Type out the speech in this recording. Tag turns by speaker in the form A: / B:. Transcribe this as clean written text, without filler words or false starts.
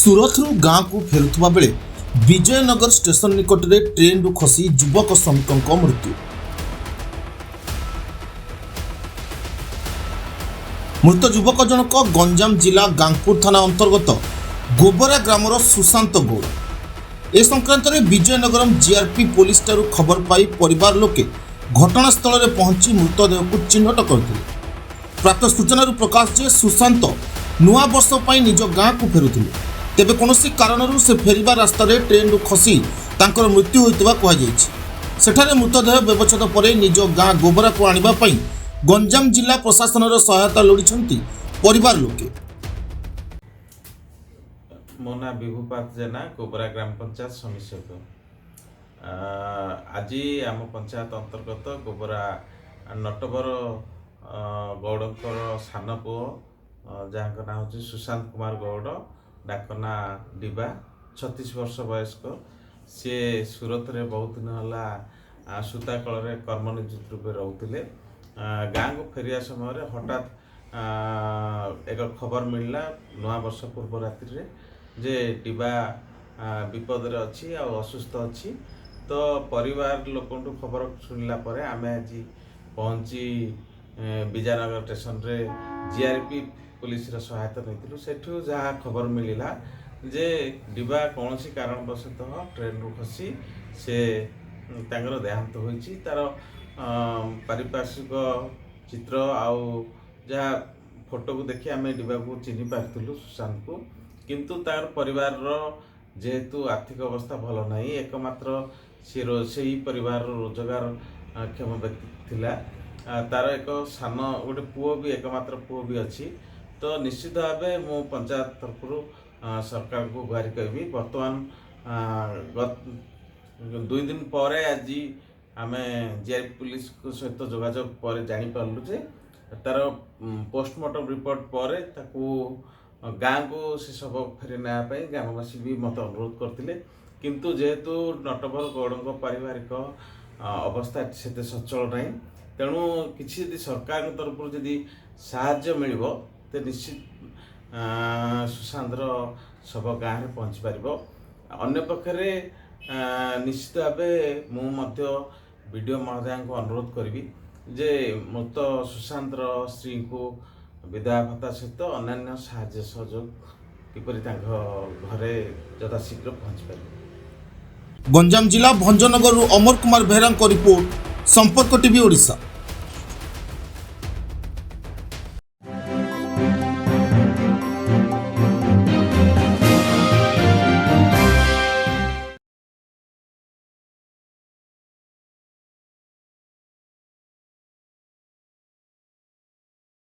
A: ସୁରତରୁ ଗାଁକୁ ଫେରୁଥିବା ବେଳେ ବିଜୟନଗର ଷ୍ଟେସନ ନିକଟରେ ଟ୍ରେନ୍ରୁ ଖସି ଯୁବକ ଶ୍ରମିକଙ୍କ ମୃତ୍ୟୁ। ମୃତ ଯୁବକ ଜଣକ ଗଞ୍ଜାମ ଜିଲ୍ଲା ଗାଙ୍ଗପୁର ଥାନା ଅନ୍ତର୍ଗତ ଗୋବରା ଗ୍ରାମର ସୁଶାନ୍ତ ଗୌଡ଼। ଏ ସଂକ୍ରାନ୍ତରେ ବିଜୟନଗରମ ଜିଆରପି ପୋଲିସଠାରୁ ଖବର ପାଇ ପରିବାର ଲୋକେ ଘଟଣାସ୍ଥଳରେ ପହଞ୍ଚି ମୃତଦେହକୁ ଚିହ୍ନଟ କରିଥିଲେ। ପ୍ରାପ୍ତ ସୂଚନାରୁ ପ୍ରକାଶ ଯେ ସୁଶାନ୍ତ ନୂଆ ବର୍ଷ ପାଇଁ ନିଜ ଗାଁକୁ ଫେରୁଥିଲେ। ତେବେ କୌଣସି କାରଣରୁ ସେ ଫେରିବା ରାସ୍ତାରେ ଟ୍ରେନ୍ରୁ ଖସି ତାଙ୍କର ମୃତ୍ୟୁ ହୋଇଥିବା କୁହାଯାଇଛି। ସେଠାରେ ମୃତଦେହ ବ୍ୟବଚ୍ଛେଦ ପରେ ନିଜ ଗାଁ ଗୋବରାକୁ ଆଣିବା ପାଇଁ ଗଞ୍ଜାମ ଜିଲ୍ଲା ପ୍ରଶାସନର ସହାୟତା ଲୋଡ଼ିଛନ୍ତି ପରିବାର ଲୋକେ।
B: ମୋ ନାଁ ବିଭୁପାତ ଜେନା, ଗୋବରା ଗ୍ରାମ ପଞ୍ଚାୟତ ସମିଶକ। ଆଜି ଆମ ପଞ୍ଚାୟତ ଅନ୍ତର୍ଗତ ଗୋବରା ନଟବର ଗୌଡ଼ଙ୍କର ସାନ ପୁଅ, ଯାହାଙ୍କ ନାଁ ହେଉଛି ସୁଶାନ୍ତ କୁମାର ଗୌଡ଼, ଡାକ ନାଁ ଡିବା, 36 ବର୍ଷ ବୟସ୍କ। ସେ ସୁରତରେ ବହୁତ ଦିନ ହେଲା ସୂତା କଳରେ କର୍ମ ନିଯୁକ୍ତ ରୂପେ ରହୁଥିଲେ। ଗାଁକୁ ଫେରିବା ସମୟରେ ହଠାତ୍ ଏକ ଖବର ମିଳିଲା ନୂଆ ବର୍ଷ ପୂର୍ବ ରାତ୍ରିରେ ଯେ ଡିବା ବିପଦରେ ଅଛି ଆଉ ଅସୁସ୍ଥ ଅଛି। ତ ପରିବାର ଲୋକଙ୍କଠୁ ଖବର ଶୁଣିଲା ପରେ ଆମେ ଆଜି ପହଞ୍ଚି ବିଜୟନଗର ଷ୍ଟେସନରେ ଜିଆରପି ପୋଲିସର ସହାୟତା ନେଇଥିଲୁ। ସେଠୁ ଯାହା ଖବର ମିଳିଲା ଯେ ଡିବା କୌଣସି କାରଣବଶତଃ ଟ୍ରେନ୍ରୁ ଖସି ସେ ତାଙ୍କର ଦେହାନ୍ତ ହୋଇଛି। ତାର ପାରିପାର୍ଶ୍ୱିକ ଚିତ୍ର ଆଉ ଯାହା ଫଟୋକୁ ଦେଖି ଆମେ ଡିବାକୁ ଚିହ୍ନି ପାରିଥିଲୁ ସୁଶାନ୍ତକୁ। କିନ୍ତୁ ତାର ପରିବାରର ଯେହେତୁ ଆର୍ଥିକ ଅବସ୍ଥା ଭଲ ନାହିଁ, ଏକମାତ୍ର ସେ ସେଇ ପରିବାରର ରୋଜଗାର କ୍ଷମ ବ୍ୟକ୍ତି ଥିଲା। ତାର ଏକ ସାନ ଗୋଟେ ପୁଅ ବି, ଏକମାତ୍ର ପୁଅ ବି ଅଛି। ତ ନିଶ୍ଚିତ ଭାବେ ମୁଁ ପଞ୍ଚାୟତ ତରଫରୁ ସରକାରଙ୍କୁ ଗୁହାରି କରିବି। ବର୍ତ୍ତମାନ 2 ଦିନ ପରେ ଆଜି ଆମେ ଜିଆରପି ପୋଲିସଙ୍କ ସହିତ ଯୋଗାଯୋଗ ପରେ ଜାଣିପାରିଲୁ ଯେ ତାର ପୋଷ୍ଟମର୍ଟମ ରିପୋର୍ଟ ପରେ ତାକୁ ଗାଁକୁ ସେ ଶବ ଫେରି ନେବା ପାଇଁ ଗ୍ରାମବାସୀ ବି ମୋତେ ଅନୁରୋଧ କରିଥିଲେ। କିନ୍ତୁ ଯେହେତୁ ନଟବର ଗୌଡ଼ଙ୍କ ପାରିବାରିକ ଅବସ୍ଥା ସେତେ ସଚଳ ନାହିଁ, ତେଣୁ କିଛି ଯଦି ସରକାରଙ୍କ ତରଫରୁ ଯଦି ସାହାଯ୍ୟ ମିଳିବ ତ ନିଶ୍ଚିତ ସୁଶାନ୍ତର ଶବ ଗାଁରେ ପହଞ୍ଚି ପାରିବ। ଅନ୍ୟପକ୍ଷରେ ନିଶ୍ଚିତ ଭାବେ ମୁଁ ମଧ୍ୟ ବିଡ଼ିଓ ମହୋଦୟଙ୍କୁ ଅନୁରୋଧ କରିବି ଯେ ମୃତ ସୁଶାନ୍ତର ସ୍ତ୍ରୀଙ୍କୁ ବିଧବା ଭତ୍ତା ସହିତ ଅନ୍ୟାନ୍ୟ ସାହାଯ୍ୟ ସହଯୋଗ କିପରି ତାଙ୍କ ଘରେ ଯଥାଶୀଘ୍ର ପହଞ୍ଚି ପାରିବ।
A: ଗଞ୍ଜାମ ଜିଲ୍ଲା ଭଞ୍ଜନଗରରୁ ଅମର କୁମାର ବେହେରାଙ୍କ ରିପୋର୍ଟ, ସମ୍ପର୍କ ଟିଭି ଓଡ଼ିଶା।